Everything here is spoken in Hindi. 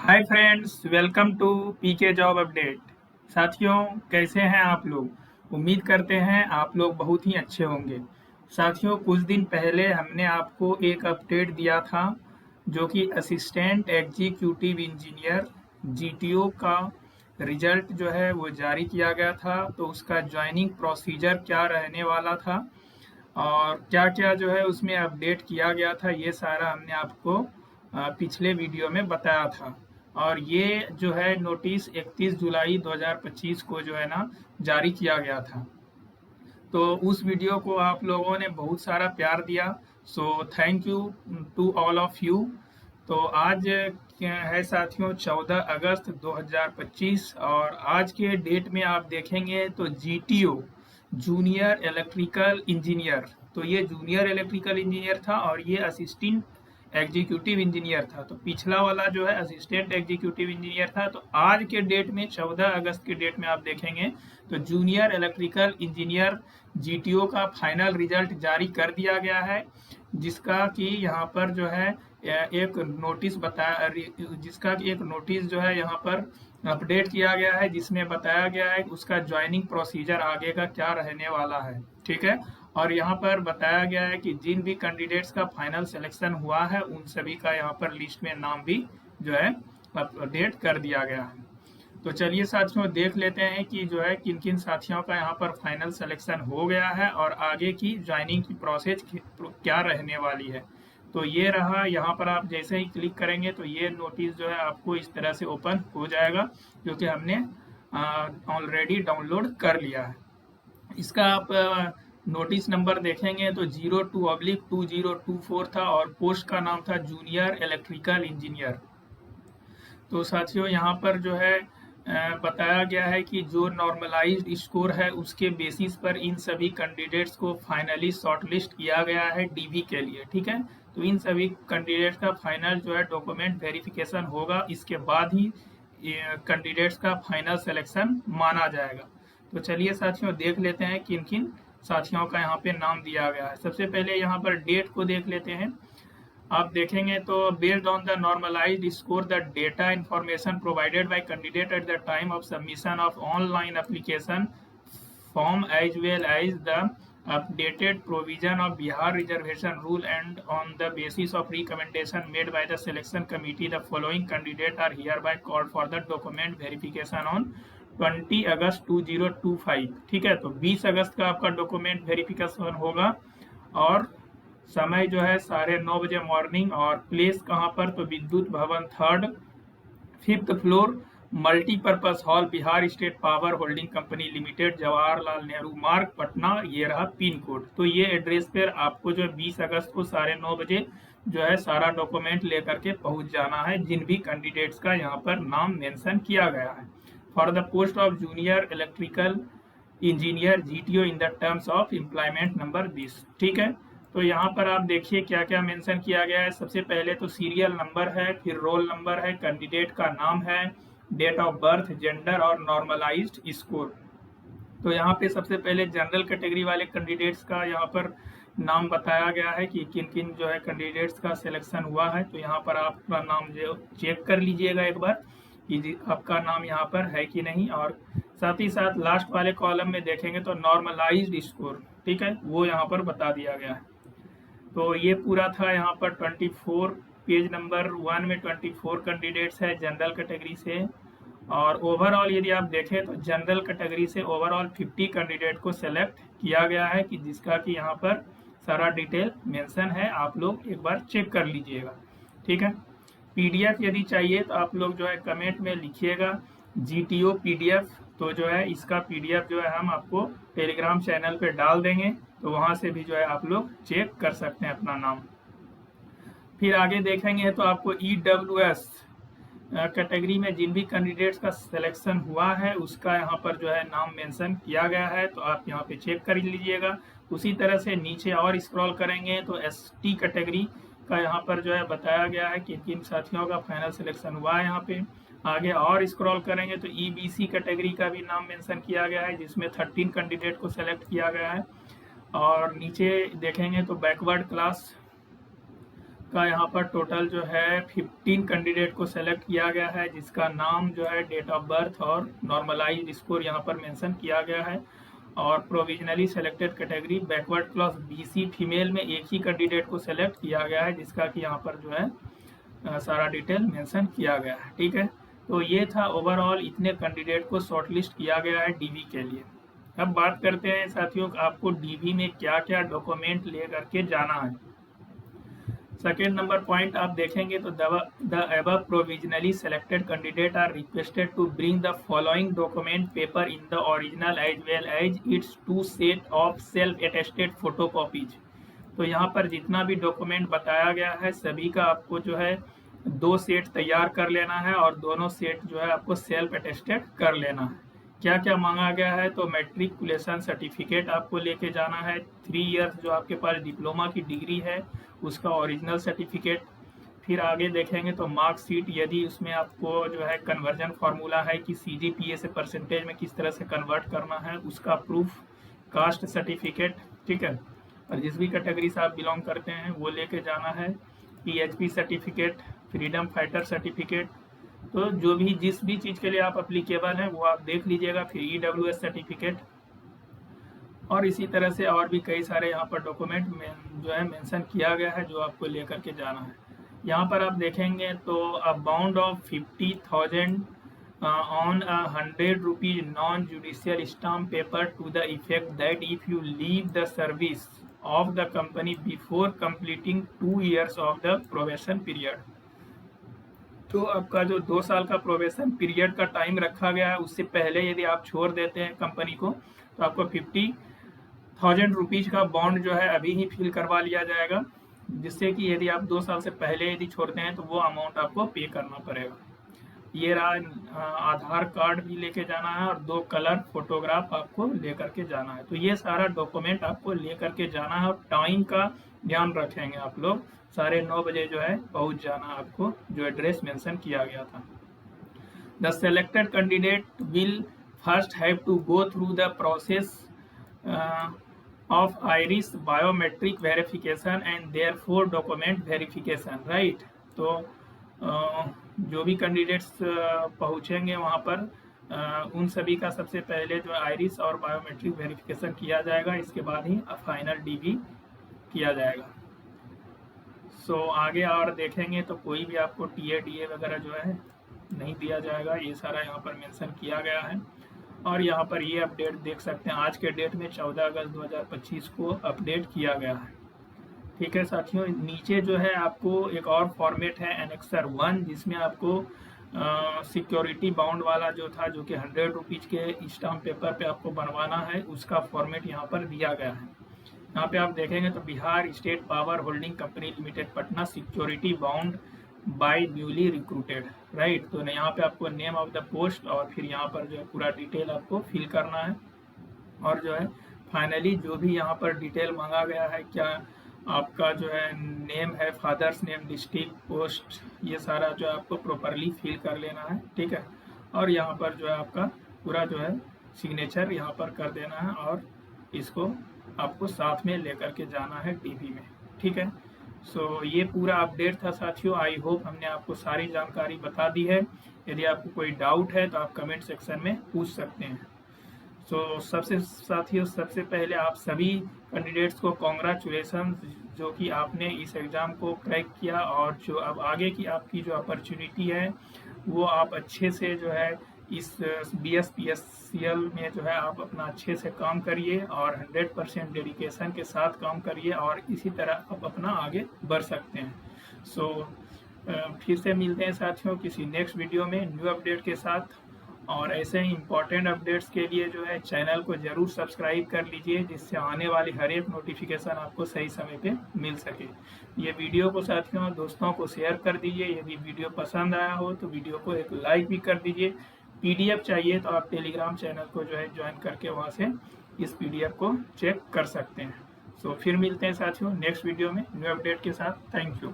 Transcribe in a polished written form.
Hi friends, welcome to PK job update. साथियों, कैसे हैं आप लोग? उम्मीद करते हैं आप लोग बहुत ही अच्छे होंगे। साथियों, कुछ दिन पहले हमने आपको एक अपडेट दिया था जो कि असिस्टेंट एग्जीक्यूटिव इंजीनियर जीटीओ का रिजल्ट जो है वो जारी किया गया था। तो उसका ज्वाइनिंग प्रोसीजर क्या रहने वाला था और क्या-क्या जो है उसमें अपडेट किया गया था, ये सारा हमने आपको पिछले वीडियो में बताया था। और ये जो है नोटिस 31 जुलाई 2025 को जो है ना जारी किया गया था। तो उस वीडियो को आप लोगों ने बहुत सारा प्यार दिया, so thank you to all of you. तो आज क्या है साथियों, 14 अगस्त 2025 और आज के डेट में आप देखेंगे तो जीटीओ जूनियर इलेक्ट्रिकल इंजीनियर, तो ये जूनियर इलेक्ट्रिकल इंजीनियर था और ये असिस्टेंट एग्जीक्यूटिव इंजीनियर था। तो पिछला वाला जो है असिस्टेंट एग्जीक्यूटिव इंजीनियर था। तो आज के डेट में 14 अगस्त के डेट में आप देखेंगे तो जूनियर इलेक्ट्रिकल इंजीनियर जीटीओ का फाइनल रिजल्ट जारी कर दिया गया है, जिसका कि यहाँ पर जो है एक नोटिस बताया, जिसका एक नोटिस जो है यहाँ पर अपडेट किया गया है, जिसमें बताया गया है कि उसका ज्वाइनिंग प्रोसीजर आगे का क्या रहने वाला है। ठीक है। और यहाँ पर बताया गया है कि जिन भी कैंडिडेट्स का फाइनल सिलेक्शन हुआ है उन सभी का यहाँ पर लिस्ट में नाम भी जो है अपडेट कर दिया गया है। तो चलिए साथियों, देख लेते हैं कि जो है किन किन साथियों का यहाँ पर फाइनल सिलेक्शन हो गया है और आगे की ज्वाइनिंग की प्रोसेस क्या रहने वाली है। तो ये रहा, यहाँ पर आप जैसे ही क्लिक करेंगे तो ये नोटिस जो है आपको इस तरह से ओपन हो जाएगा, जो कि हमने ऑलरेडी डाउनलोड कर लिया है। इसका आप नोटिस नंबर देखेंगे तो 02/2024 था और पोस्ट का नाम था जूनियर इलेक्ट्रिकल इंजीनियर। तो साथियों, यहाँ पर जो है बताया गया है कि जो नॉर्मलाइज्ड स्कोर है उसके बेसिस पर इन सभी कैंडिडेट्स को फाइनली शॉर्टलिस्ट किया गया है डीवी के लिए। ठीक है। तो इन सभी कैंडिडेट्स का फाइनल जो है डॉक्यूमेंट वेरिफिकेशन होगा, इसके बाद ही कैंडिडेट्स का फाइनल सिलेक्शन माना जाएगा। तो चलिए साथियों, देख लेते हैं किन किन साथियों का यहाँ पे नाम दिया गया है। सबसे पहले यहाँ पर डेट को देख लेते हैं। आप देखेंगे तो based on the normalised score the data information provided by candidate at the time of submission of online application form as well as the updated provision of Bihar reservation rule, and on the basis of recommendation made by the selection committee, the following candidates are hereby called for the document verification on 20 अगस्त 2025। ठीक है। तो 20 अगस्त का आपका डॉक्यूमेंट वेरिफिकेशन होगा और समय जो है 9:30 बजे मॉर्निंग। और प्लेस कहाँ पर, तो विद्युत भवन 3rd 5th floor, multipurpose hall, Bihar state power holding company limited, Jawaharlal Nehru मार्ग, पटना। ये रहा पिन कोड। तो ये एड्रेस पर आपको जो है 20 अगस्त को 9:30 बजे जो है सारा डॉक्यूमेंट लेकर के पहुंच जाना है, जिन भी कैंडिडेट्स का यहाँ पर नाम मेंशन किया गया है for the post of junior electrical engineer GTO in the terms of employment number 20। ठीक है। तो यहाँ पर आप देखिए क्या क्या मेंशन किया गया है। सबसे पहले तो सीरियल नंबर है, फिर रोल नंबर है, कैंडिडेट का नाम है, डेट ऑफ बर्थ, जेंडर और नॉर्मलाइज्ड स्कोर। तो यहाँ पे सबसे पहले जनरल कैटेगरी वाले कैंडिडेट्स का यहाँ पर नाम बताया गया है कि किन किन जो है कैंडिडेट्स का सिलेक्शन हुआ है। तो यहाँ पर आपका नाम जो चेक कर लीजिएगा एक बार कि आपका नाम यहाँ पर है कि नहीं। और साथ ही साथ लास्ट वाले कॉलम में देखेंगे तो नॉर्मलाइज्ड स्कोर, ठीक है, वो यहाँ पर बता दिया गया है। तो ये पूरा था यहाँ पर 24 पेज नंबर 1 में 24 कैंडिडेट्स है जनरल कैटेगरी से। और ओवरऑल यदि आप देखें तो जनरल कैटेगरी से ओवरऑल 50 कैंडिडेट को सेलेक्ट किया गया है, कि जिसका कि यहाँ पर सारा डिटेल मेंशन है। आप लोग एक बार चेक कर लीजिएगा। ठीक है। पीडीएफ यदि चाहिए तो आप लोग जो है कमेंट में लिखिएगा जीटीओ पीडीएफ। तो जो है इसका पीडीएफ जो है हम आपको टेलीग्राम चैनल पे डाल देंगे, तो वहाँ से भी जो है आप लोग चेक कर सकते हैं अपना नाम। फिर आगे देखेंगे तो आपको ईडब्ल्यूएस कैटेगरी में जिन भी कैंडिडेट्स का सिलेक्शन हुआ है उसका यहाँ पर जो है नाम मेंशन किया गया है, तो आप यहाँ पे चेक कर लीजिएगा। उसी तरह से नीचे और स्क्रॉल करेंगे तो एसटी कैटेगरी का यहाँ पर जो है बताया गया है कि किन साथियों का फाइनल सिलेक्शन हुआ है। यहाँ पे आगे और स्क्रॉल करेंगे तो ईबीसी कैटेगरी का भी नाम मेंशन किया गया है, जिसमें 13 कैंडिडेट को सेलेक्ट किया गया है। और नीचे देखेंगे तो बैकवर्ड क्लास का यहाँ पर टोटल जो है 15 कैंडिडेट को सेलेक्ट किया गया है, जिसका नाम जो है, डेट ऑफ बर्थ और नॉर्मलाइज्ड स्कोर यहाँ पर मेंशन किया गया है। और provisionally selected category backward class BC female में एक ही कैंडिडेट को सेलेक्ट किया गया है, जिसका कि यहाँ पर जो है सारा डिटेल मेंशन किया गया है। ठीक है, तो ये था ओवरऑल, इतने कैंडिडेट को शॉर्टलिस्ट किया गया है DV के लिए। अब बात करते हैं साथियों, आपको DV में क्या क्या डॉक्यूमेंट ले करके जाना है। सेकेंड नंबर पॉइंट आप देखेंगे तो the above provisionally selected candidate are requested to bring the following document paper in the original as well as its 2 set of self attested photocopies. तो यहाँ पर जितना भी डॉक्यूमेंट बताया गया है सभी का आपको जो है 2 सेट तैयार कर लेना है और दोनों सेट जो है आपको सेल्फ अटेस्टेड कर लेना है। क्या क्या मांगा गया है, तो मैट्रिकुलेशन सर्टिफिकेट आपको लेके जाना है, 3 इयर्स जो आपके पास डिप्लोमा की डिग्री है उसका ओरिजिनल सर्टिफिकेट। फिर आगे देखेंगे तो मार्कशीट, यदि उसमें आपको जो है कन्वर्जन फार्मूला है कि CGPA से परसेंटेज में किस तरह से कन्वर्ट करना है उसका प्रूफ, कास्ट सर्टिफिकेट। ठीक है, और जिस भी कैटेगरी से आप बिलोंग करते हैं वो लेके जाना है, PHP certificate, freedom fighter certificate. तो जो भी जिस भी चीज़ के लिए आप अप्लीकेबल हैं वो आप देख लीजिएगा। फिर EWS सर्टिफिकेट और इसी तरह से और भी कई सारे यहाँ पर डॉक्यूमेंट में जो है मेंशन किया गया है जो आपको लेकर के जाना है। यहाँ पर आप देखेंगे तो a bond of 50,000 on 100 rupees non judicial stamp paper to the effect that if you leave the service of the company before completing 2 years of the probation period. तो आपका जो 2 साल का प्रोबेशन पीरियड का टाइम रखा गया है उससे पहले यदि आप छोड़ देते हैं कंपनी को तो आपको 50,000 रुपीज का बॉन्ड जो है अभी ही फिल करवा लिया जाएगा, जिससे कि यदि आप 2 साल से पहले यदि छोड़ते हैं तो वो अमाउंट आपको पे करना पड़ेगा। ये रहा, आधार कार्ड भी लेके जाना है और 2 कलर फोटोग्राफ आपको लेकर के जाना है। तो ये सारा डॉक्यूमेंट आपको लेकर के जाना है और टाइम का ध्यान रखेंगे आप लोग, 9:30 बजे जो है पहुंच जाना है आपको, जो एड्रेस मेंशन किया गया था। The selected candidate will first have to go through the process of iris biometric verification and therefore document verification, right. तो जो भी कैंडिडेट्स पहुंचेंगे वहां पर उन सभी का सबसे पहले जो आइरिस और बायोमेट्रिक वेरिफिकेशन किया जाएगा, इसके बाद ही फाइनल DV किया जाएगा। सो आगे और देखेंगे तो कोई भी आपको TA DA वगैरह जो है नहीं दिया जाएगा, ये सारा यहाँ पर मेंशन किया गया है। और यहाँ पर ये अपडेट देख सकते हैं, आज के डेट में 14 अगस्त 2025 को अपडेट किया गया है। ठीक है साथियों, नीचे जो है आपको एक और फॉर्मेट है एनेक्सर 1, जिसमें आपको सिक्योरिटी बाउंड वाला जो था, जो कि 100 रुपीज के स्टाम्प पेपर पे आपको बनवाना है, उसका फॉर्मेट यहाँ पर दिया गया है। यहाँ पे आप देखेंगे तो Bihar state power holding company limited Patna security bound by newly recruited, right. तो यहाँ पे आपको नेम ऑफ द पोस्ट और फिर यहाँ पर जो है पूरा डिटेल आपको फिल करना है और जो है फाइनली जो भी यहाँ पर डिटेल मांगा गया है, क्या आपका जो है नेम है, फादर्स नेम, डिस्ट्रिक्ट, पोस्ट, ये सारा जो है आपको प्रॉपरली फिल कर लेना है। ठीक है, और यहाँ पर जो है आपका पूरा जो है सिग्नेचर यहाँ पर कर देना है और इसको आपको साथ में लेकर के जाना है DV में। ठीक है, सो ये पूरा अपडेट था साथियों। आई होप हमने आपको सारी जानकारी बता दी है। यदि आपको कोई डाउट है तो आप कमेंट सेक्शन में पूछ सकते हैं। सो सबसे पहले आप सभी कैंडिडेट्स को कॉन्ग्रेचुलेसन, जो कि आपने इस एग्ज़ाम को क्रैक किया और जो अब आगे की आपकी जो अपॉर्चुनिटी है वो आप अच्छे से जो है इस BSPSCL में जो है आप अपना अच्छे से काम करिए और 100% डेडिकेशन के साथ काम करिए और इसी तरह आप अपना आगे बढ़ सकते हैं। सो फिर से मिलते हैं साथियों किसी नेक्स्ट वीडियो में न्यू अपडेट के साथ, और ऐसे ही इम्पोर्टेंट अपडेट्स के लिए जो है चैनल को ज़रूर सब्सक्राइब कर लीजिए, जिससे आने वाली हर एक नोटिफिकेशन आपको सही समय पे मिल सके। ये वीडियो को साथियों दोस्तों को शेयर कर दीजिए। यदि वीडियो पसंद आया हो तो वीडियो को एक लाइक भी कर दीजिए। PDF चाहिए तो आप टेलीग्राम चैनल को जो है ज्वाइन करके वहाँ से इस PDF को चेक कर सकते हैं। सो फिर मिलते हैं साथियों नेक्स्ट वीडियो में न्यू अपडेट के साथ। Thank you.